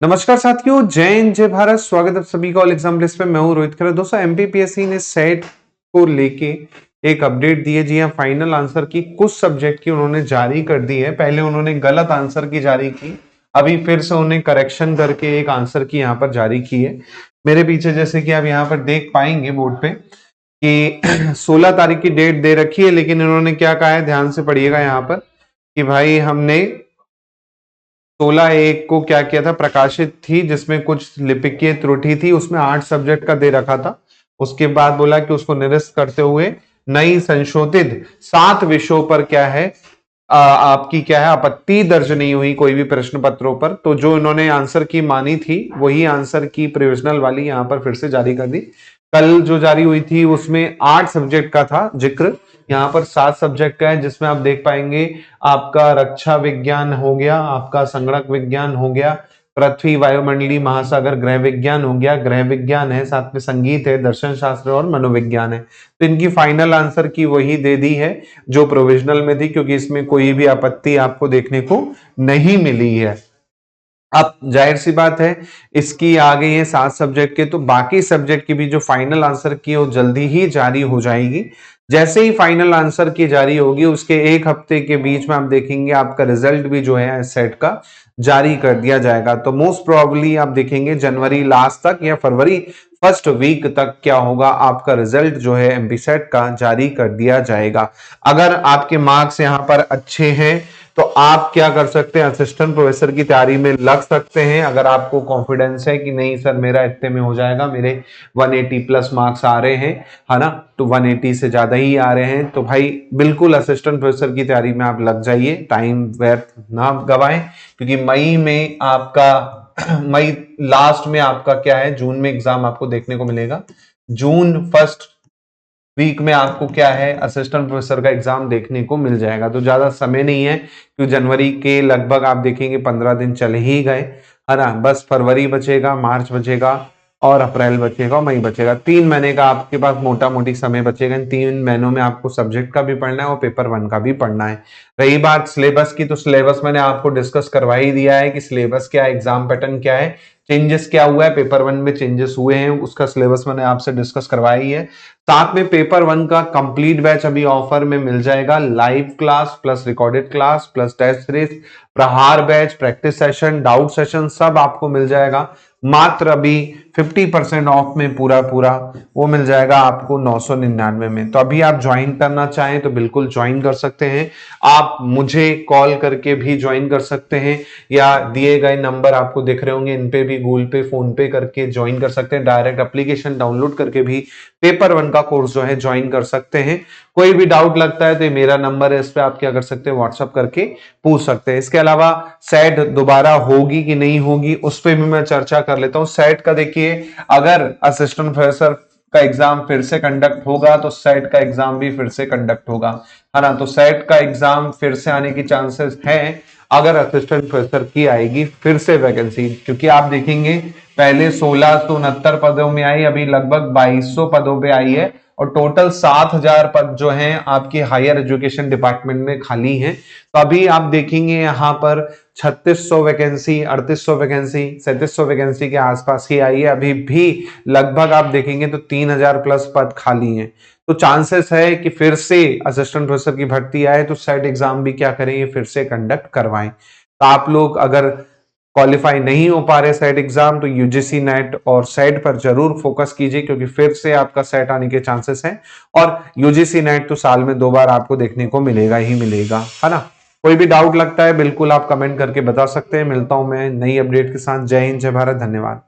नमस्कार साथियों, जय हिंद जय भारत। स्वागत है सभी का ऑल एग्जाम लिस्ट पे। मैं हूं रोहित खन्ना। दोस्तों, एमपीपीएससी ने सेट को लेके एक अपडेट दी है। जी हां, फाइनल आंसर की कुछ सब्जेक्ट की उन्होंने जारी कर दी है। पहले उन्होंने गलत आंसर की जारी की, अभी फिर से उन्हें करेक्शन करके एक आंसर की यहाँ पर जारी की है। मेरे पीछे जैसे कि आप यहाँ पर देख पाएंगे बोर्ड पे कि 16 तारीख की डेट दे रखी है, लेकिन इन्होंने क्या कहा है, ध्यान से पढ़िएगा यहाँ पर कि भाई हमने 16/1 को क्या किया था, प्रकाशित थी, जिसमें कुछ लिपिकीय त्रुटि थी, उसमें 8 सब्जेक्ट का दे रखा था। उसके बाद बोला कि उसको निरस्त करते हुए नई संशोधित 7 विषयों पर क्या है, आपकी क्या है, आपत्ति दर्ज नहीं हुई कोई भी प्रश्न पत्रों पर। तो जो इन्होंने आंसर की मानी थी वही आंसर की प्रोविजनल वाली यहां पर फिर से जारी कर दी। कल जो जारी हुई थी उसमें 8 सब्जेक्ट का था जिक्र, यहाँ पर 7 सब्जेक्ट का है, जिसमें आप देख पाएंगे आपका रक्षा विज्ञान हो गया, आपका संगणक विज्ञान हो गया, पृथ्वी वायुमंडलीय महासागर ग्रह विज्ञान हो गया, ग्रह विज्ञान है, साथ में संगीत है, दर्शन शास्त्र और मनोविज्ञान है। तो इनकी फाइनल आंसर की वही दे दी है जो प्रोविजनल में थी, क्योंकि इसमें कोई भी आपत्ति आपको देखने को नहीं मिली है। अब जाहिर सी बात है, इसकी आ गई है 7 सब्जेक्ट के, तो बाकी सब्जेक्ट की भी जो फाइनल आंसर की है वो जल्दी ही जारी हो जाएगी। जैसे ही फाइनल आंसर की जारी होगी उसके एक हफ्ते के बीच में आप देखेंगे आपका रिजल्ट भी जो है सेट का जारी कर दिया जाएगा। तो मोस्ट प्रोबेबली आप देखेंगे जनवरी लास्ट तक या फरवरी फर्स्ट वीक तक क्या होगा, आपका रिजल्ट जो है एमपी सेट का जारी कर दिया जाएगा। अगर आपके मार्क्स यहाँ पर अच्छे हैं तो आप क्या कर सकते हैं, असिस्टेंट प्रोफेसर की तैयारी में लग सकते हैं। अगर आपको कॉन्फिडेंस है कि नहीं सर मेरा इतने में हो जाएगा, मेरे 180 प्लस मार्क्स आ रहे हैं, है ना, तो 180 से ज्यादा ही आ रहे हैं, तो भाई बिल्कुल असिस्टेंट प्रोफेसर की तैयारी में आप लग जाइए, टाइम व्यर्थ ना गवाएं। क्योंकि मई में आपका मई लास्ट में आपका क्या है, जून में एग्जाम आपको देखने को मिलेगा। जून फर्स्ट वीक में आपको क्या है, असिस्टेंट प्रोफेसर का एग्जाम देखने को मिल जाएगा। तो ज्यादा समय नहीं है, क्योंकि जनवरी के लगभग आप देखेंगे 15 दिन चले ही गए, है ना। बस फरवरी बचेगा, मार्च बचेगा और अप्रैल बचेगा और मई बचेगा। 3 महीने का आपके पास मोटा मोटी समय बचेगा। इन 3 महीनों में आपको सब्जेक्ट का भी पढ़ना है और पेपर 1 का भी पढ़ना है। रही बात सिलेबस की, तो सिलेबस मैंने आपको डिस्कस करवा ही दिया है कि सिलेबस क्या है, एग्जाम पैटर्न क्या है, चेंजेस क्या हुआ है, पेपर 1 में चेंजेस हुए हैं, उसका सिलेबस मैंने आपसे डिस्कस करवाई है। साथ में पेपर 1 का कंप्लीट बैच अभी ऑफर में मिल जाएगा, live class plus recorded class plus test series, Prahar batch, practice session, doubt session, सब आपको मिल जाएगा मात्र अभी 50% ऑफ में। पूरा पूरा वो मिल जाएगा आपको 999 में। तो अभी आप ज्वाइन करना चाहें तो बिल्कुल ज्वाइन कर सकते हैं। आप मुझे कॉल करके भी ज्वाइन कर सकते हैं, या दिए गए नंबर आपको दिख रहे होंगे, इन पे भी गूगल पे, फोन पे करके ज्वाइन कर सकते हैं। डायरेक्ट एप्लीकेशन डाउनलोड करके भी पेपर 1 का कोर्स जो है ज्वाइन कर सकते हैं। कोई भी डाउट लगता है तो ये मेरा नंबर है, इस पे आप क्या कर सकते हैं, व्हाट्सएप करके पूछ सकते हैं। इसके अलावा सेट दोबारा होगी कि नहीं होगी उस पर भी मैं चर्चा कर लेता हूं। सेट का देखिए, अगर असिस्टेंट प्रोफेसर का एग्जाम फिर से कंडक्ट होगा तो सेट का एग्जाम भी फिर से कंडक्ट होगा, है ना। तो सेट का एग्जाम फिर से आने की चांसेस हैं अगर असिस्टेंट प्रोफेसर की आएगी फिर से वैकेंसी, क्योंकि आप देखेंगे पहले 1669 पदों में आई, अभी लगभग 2200 पदों पे आई है, और टोटल 7000 पद जो हैं आपकी हायर एजुकेशन डिपार्टमेंट में खाली हैं। तो अभी आप देखेंगे यहाँ पर 3600 वैकेंसी, 3800 वैकेंसी, 3700 वैकेंसी के आसपास ही आई है। अभी भी लगभग आप देखेंगे तो 3000 प्लस पद खाली हैं। तो चांसेस है कि फिर से असिस्टेंट प्रोफेसर की भर्ती आए तो सेट एग्जाम भी क्या करेंगे, फिर से कंडक्ट करवाएं। तो आप लोग अगर क्वालिफाई नहीं हो पा रहे सेट एग्जाम, तो यूजीसी नेट और सेट पर जरूर फोकस कीजिए, क्योंकि फिर से आपका सेट आने के चांसेस हैं। और यूजीसी नेट तो साल में 2 बार आपको देखने को मिलेगा ही मिलेगा, है ना। कोई भी डाउट लगता है बिल्कुल आप कमेंट करके बता सकते हैं। मिलता हूं मैं नई अपडेट के साथ। जय हिंद जय भारत, धन्यवाद।